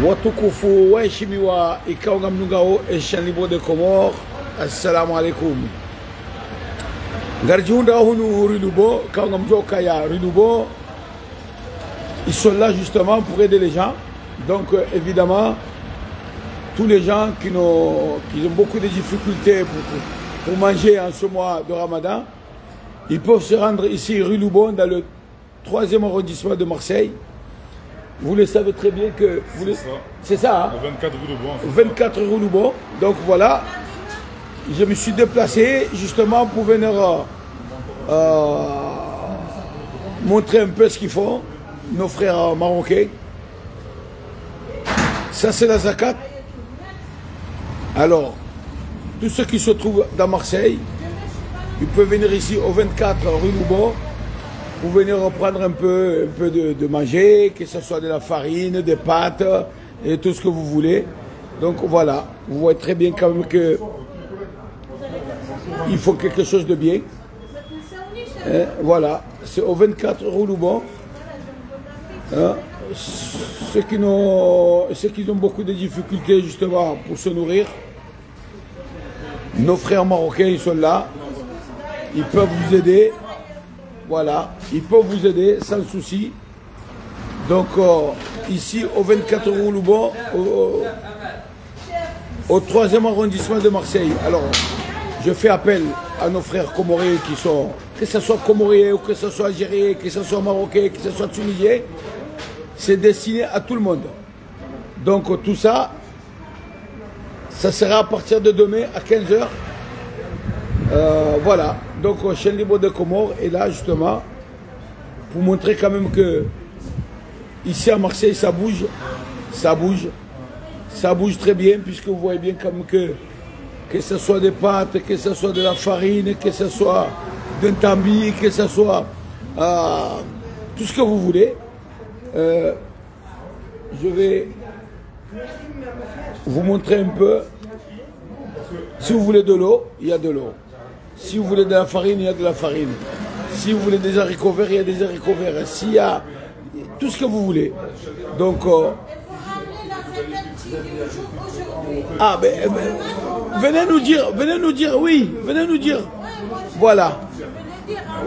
Watukufu waheshimiwa ikaunga mnungao eshanlibo de Comores, assalamu alaikum. Gardiunda hunu Rudubo, kaunga mjoka ya Rudubo, ils sont là justement pour aider les gens. Donc évidemment, tous les gens qui ont beaucoup de difficultés pour manger en ce mois de Ramadan, ils peuvent se rendre ici rue Loubon dans le 3e arrondissement de Marseille. Vous le savez très bien que... C'est ça, hein? 24 rue Loubon. 24 rue Loubon. Donc voilà, je me suis déplacé justement pour venir montrer un peu ce qu'ils font, nos frères marocains. Ça c'est la zakat. Alors, tous ceux qui se trouvent dans Marseille, ils peuvent venir ici au 24 rue Loubon pour venir prendre un peu de manger, que ce soit de la farine, des pâtes et tout ce que vous voulez. Donc voilà, vous voyez très bien quand même que il faut quelque chose de bien. Et voilà, c'est au 24 rue Loubon. Hein? Ceux qui ont beaucoup de difficultés justement pour se nourrir, nos frères marocains, ils sont là, ils peuvent vous aider. Voilà, ils peuvent vous aider sans souci. Donc ici au 24 rue Loubon, au 3e arrondissement de Marseille. Alors, je fais appel à nos frères comoriens qui sont, que ce soit comoriens ou que ce soit algériens, que ce soit marocains, que ce soit tunisiens, c'est destiné à tout le monde. Donc tout ça, ça sera à partir de demain à 15 h. Voilà, donc chaîne libre de Comores est là justement pour montrer quand même que ici à Marseille ça bouge, ça bouge très bien, puisque vous voyez bien comme que ce soit des pâtes, que ce soit de la farine, que ce soit d'un tambi, que ce soit tout ce que vous voulez. Je vais vous montrer un peu. Si vous voulez de l'eau, il y a de l'eau. Si vous voulez de la farine, il y a de la farine. Si vous voulez des haricots verts, il y a des haricots verts. S'il y a tout ce que vous voulez. Donc, venez nous dire, oui, venez nous dire. Voilà.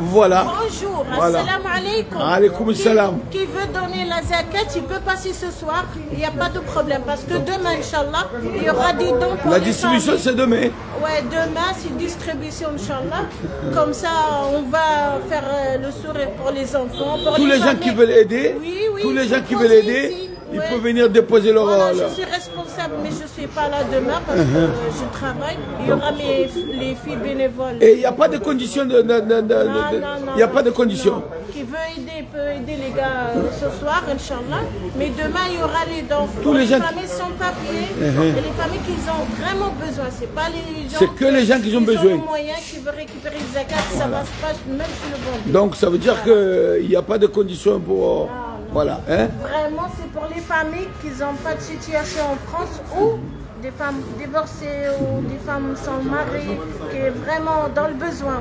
Voilà. Bonjour, voilà. Assalamu alaikum. Alaikum salam. Qui veut donner la zakat, il peut passer ce soir, il n'y a pas de problème. Parce que demain, Inch'Allah, il y aura des dons pour la les distribution, c'est demain. Ouais, demain, c'est distribution, Inch'Allah. Comme ça, on va faire le sourire pour les enfants. Pour tous les gens qui veulent aider, oui, tous les gens qui veulent aider, ils peuvent venir déposer leur... Voilà, je suis responsable, mais je ne suis pas là demain parce que je travaille. Il y aura les filles bénévoles. Et il n'y a pas de conditions de... Il n'y a pas de conditions. Qui veut aider, peut aider les gars ce soir, Inch'Allah. Mais demain, il y aura les dons. Tous les gens... familles sans papier et les familles qui ont vraiment besoin. C'est pas les gens... C'est que les gens qui ont besoin. Ont moyens qui veulent récupérer les zakat, ça ne va pas même chez le vendeur. Donc ça veut dire qu'il n'y a pas de conditions pour... Voilà. Hein? Vraiment, c'est pour les familles qui n'ont pas de situation en France ou des femmes divorcées ou des femmes sans mari qui est vraiment dans le besoin.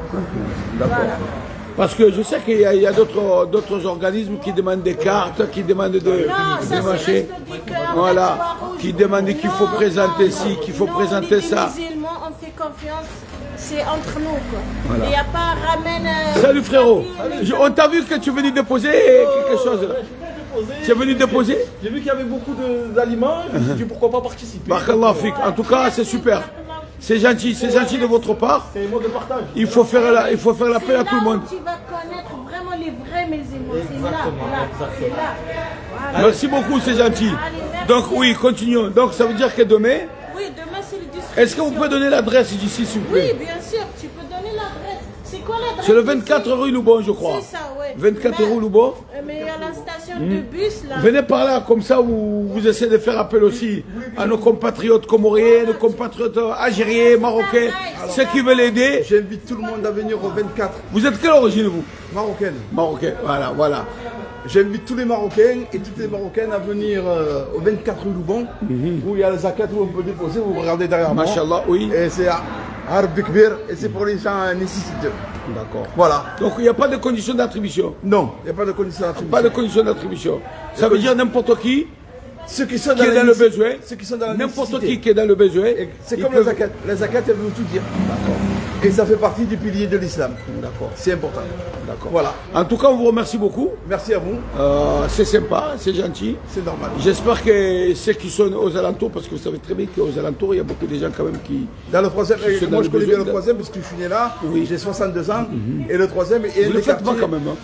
D'accord. Voilà. Parce que je sais qu'il y a d'autres organismes qui demandent des cartes, qui demandent de marcher. Voilà. Qui demandent qu'il faut présenter ci, qu'il faut présenter ça. Les musulmans, on fait confiance. C'est entre nous, quoi. Voilà. Il n'y a pas ramène... Salut frérot. On t'a vu que tu es venu déposer quelque chose là. Tu es venu déposer? J'ai vu qu'il y avait beaucoup d'aliments, je me suis dit pourquoi pas participer. Barakallah fik. En tout cas, c'est super. C'est gentil de votre part. C'est un mot de partage. Il faut faire l'appel à tout le monde. Tu vas connaître vraiment les vrais musulmans. C'est là. Voilà. Merci beaucoup, c'est gentil. Donc oui, continuons. Donc ça veut dire que demain... Oui, demain c'est le distribution. Est-ce que vous pouvez donner l'adresse d'ici, s'il vous plaît? Oui, bien sûr, tu peux donner l'adresse. C'est quoi l'adresse? C'est le 24 rue Loubon, je crois. C'est ça, ouais. 24 rue Loubon. Mais il y a la station de bus là. Venez par là, comme ça vous essayez de faire appel aussi à nos compatriotes comoriens, nos compatriotes algériens, marocains, ceux qui veulent aider. J'invite tout le monde à venir au 24. Vous êtes quelle origine vous? Marocaine. Marocain, voilà. J'invite tous les Marocains et toutes les Marocaines à venir au 24 rue Loubon, où il y a le zakat où on peut déposer, vous regardez derrière moi. Machallah, oui. Et c'est à Harb Kbir, et c'est pour les gens nécessiteux. D'accord. Voilà. Donc il n'y a pas de condition d'attribution. Non, il n'y a pas de condition d'attribution. Pas de condition d'attribution. Ça veut dire n'importe qui Ceux qui sont qui est dans le besoin, ceux qui sont dans la n'importe nécessité. qui est dans le besoin. C'est ils comme peuvent- la zakat. La zakat, elle veut tout dire. D'accord, Et ça fait partie du pilier de l'islam. d'accord, C'est important. d'accord. Voilà. En tout cas, on vous remercie beaucoup. Merci à vous. C'est sympa, c'est gentil. C'est normal. J'espère que ceux qui sont aux alentours, parce que vous savez très bien qu'aux alentours, il y a beaucoup de gens quand même qui... Dans le troisième, Qui sont dans moi le je connais besoin bien le de- troisième parce que je suis né là, Oui. j'ai 62 ans, et le troisième est Vous un ne le des faites pas quartiers. quand même. Hein.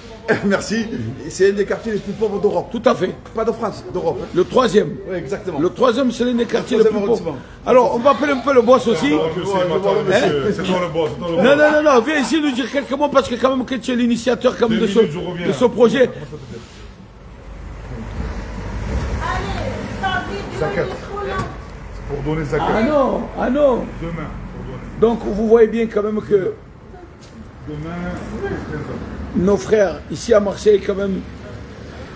Merci. C'est un des quartiers les plus pauvres d'Europe. Tout à fait. Pas de France, d'Europe. Le troisième. Oui, exactement. Le troisième, c'est l'un des quartiers les plus troisième pauvres. arrondissement. Alors, on va appeler un peu le boss aussi. C'est toi le boss, c'est toi le boss. Non, non, non, non, viens ici nous dire quelques mots parce que quand même que tu es l'initiateur comme 2 de minutes, je reviens. ce projet. Allez, ta vidéo il Zakat. est trop lent. Pour donner zakat. Ah non, ah non. Demain, pour donner. Donc vous voyez bien quand même que Demain, 15 heures. nos frères ici à Marseille quand même,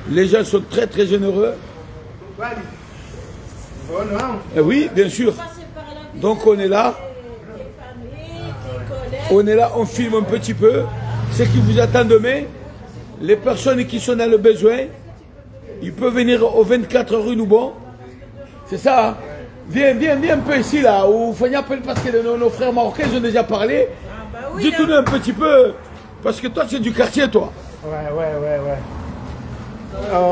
les gens sont très très généreux. Oui, bien sûr. Passer par la vie Donc on est là, des familles, des collègues. on est là, on filme un petit peu. Ce qui vous attend demain, les personnes qui sont dans le besoin, ils peuvent venir au 24 rue Loubon. C'est ça, hein? Viens, viens, viens un peu ici là, où Fanny appelle parce que nos frères marocains ils ont déjà parlé. Ah bah oui, Dis-nous un petit peu, parce que toi tu es du quartier toi. Ouais.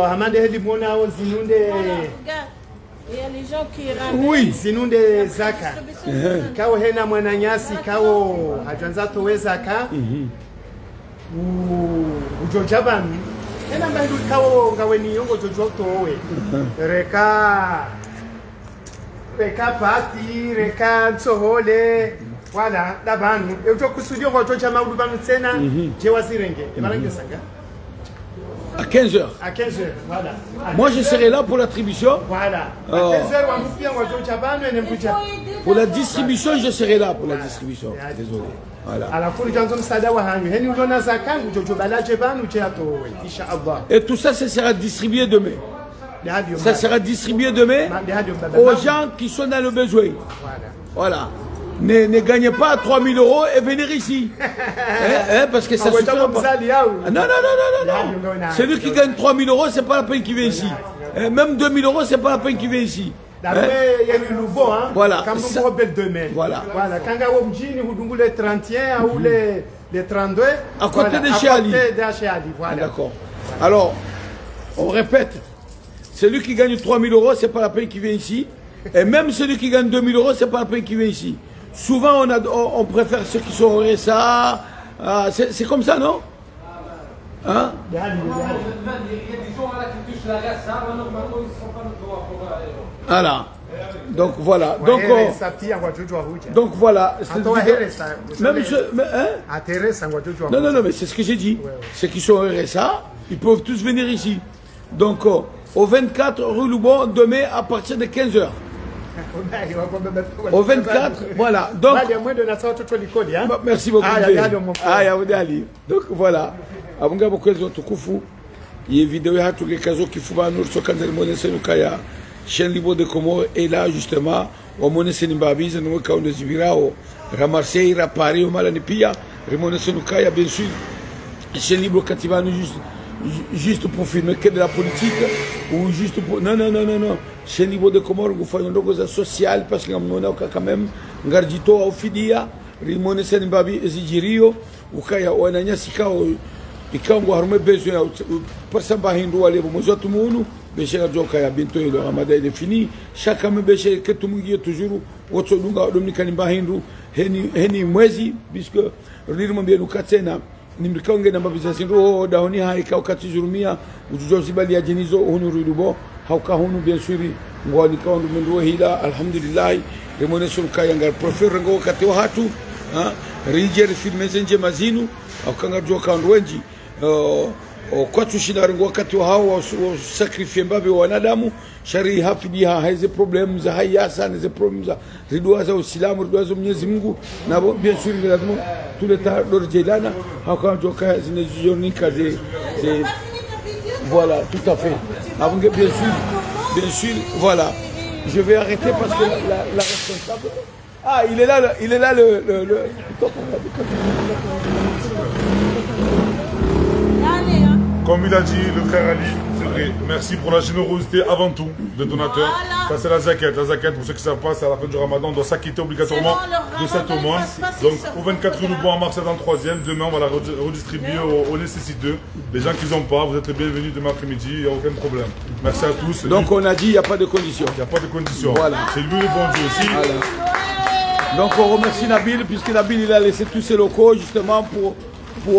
Amande hedi mona o zinunde regarde, il y a les gens qui ramènent. Oui. zinunde zaka kawo hena mwana nyasi kawo hajanza towe zaka ujoja banu hena bandu kawo ngaweni yongo jojo towe reka pati reka tsohole wala dabanu ejo kusudio ngo joja maudu banu tsena je wasirenge ebalange sanga À 15h. à 15h voilà. Moi je serai là pour l'attribution. Voilà. Oh. À 15h, on vous fait un chabano et un Il faut boucha. aider Pour la les distribution, je serai là pour la distribution. Désolé. Voilà. À la fois, les gens ont sada wa hanyu. Heni ulona zakan, ujojo balaje banu, uche atowe. Inch'Allah. Et tout ça, ça sera distribué demain. Ça sera distribué demain aux gens qui sont dans le besoin. Voilà. Ne gagnez pas 3 000 € et venez ici. Parce que ça suffit pas. Ah, non. Celui qui gagne 3 000 €, c'est pas la peine qu'il vienne ici. Même 2 000 €, c'est pas la peine qu'il vienne ici. D'après, il y a eu le bon, hein. Voilà. Quand on rappelle demain. Voilà. Voilà. Quand on va mjini, vous dungou les 31 ou les 32. À côté de chez Ali. À côté de chez Ali, voilà. D'accord. Alors, on répète. Celui qui gagne 3 000 €, c'est pas la peine qu'il vienne ici. Et même celui qui gagne 2 000 €, c'est pas la peine qu'il vienne ici. Souvent, on préfère ceux qui sont au RSA. C'est comme ça, non? Hein? Voilà. Donc voilà. Donc voilà. Même ceux, hein? Non, mais c'est ce que j'ai dit. Ceux qui sont au RSA, ils peuvent tous venir ici. Donc au 24 rue Loubon, demain à partir de 15h. Au 24, voilà. Donc, merci beaucoup. Donc voilà. Abunga bokwezo tukufu. Ye video ya hatu kazo kifuba nur sokanzel monese nukaya. Chaîne libre de Comores est là justement. Au monese nimbabize nous ka on zibirao. Ra Marseille, ra Paris, au Malanipia, remonese nukaya bien sûr. Chaîne libre kativa nous juste pour filmer que de la politique ou juste pour non chez le niveau de Comores vous faites une chose sociale parce que nous avons quand même ngardito au fidia rimone senimbabi ezijirio ukaya wananya sikao ikango harume besoin par samba hindu wale mozotu munu besha joka ya binto ile ramada est fini chacun me besha que tout monde toujours autre lunga dominikani bahindu heni mwezi puisque ririmo bien ukatena nimrikonge na mbabiza sinro daoni haika wakati jurumia ujujozi bali ya jenizo hunu rudubo hauka hunu bien sûr ngwani ka ndu mendo hila alhamdulillah remone sulka yanga professeur ngo wakati wa hatu rijer filme zenje mazinu akanga joka ndwenji kwa tushina ngo wakati wa hao sacrifice mbabe wanadamu shari hafidia haize problem za haya sana ze problem za ridwa za uislamu ridwa za Mwenyezi Mungu na bien sûr lazima tuleta dorjelana haka joka zine jonika de voilà tout à fait avant bien sûr voilà je vais arrêter parce que la responsable il est là le Comme il a dit le frère Ali, c'est Après, merci pour la générosité avant tout de donateurs. Voilà. Ça c'est la zakat. La zakat, pour ceux qui ne savent pas, c'est à la fin du ramadan, on doit s'acquitter obligatoirement Sinon, le de cette ramadan, aumône. il passe pas Donc sur au 24 le Louban en mars, c'est dans le 3e. Demain, on va la redistribuer aux nécessiteux. Les gens qui n'ont pas, vous êtes les bienvenus demain après-midi, il n'y a aucun problème. Merci à tous. Donc on a dit, il n'y a pas de condition. Il n'y a pas de condition. Voilà. C'est lui le bon Dieu aussi. Voilà. Donc on remercie Nabil, puisque Nabil il a laissé tous ses locaux justement pour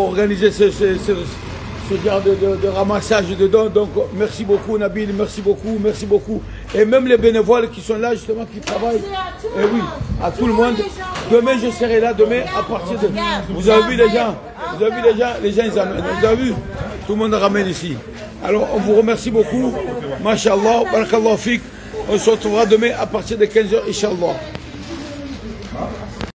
organiser ce genre de ramassage de dons. Donc merci beaucoup Nabil, merci beaucoup. Et même les bénévoles qui sont là justement, qui travaillent. Et oui, à tout le monde. Demain je serai là, demain à partir de... Vous avez vu les gens, les gens ils amènent. Vous avez vu, tout le monde ramène ici. Alors on vous remercie beaucoup. Masha'Allah, barakallahu fik. On se retrouvera demain à partir de 15h, Inch'Allah.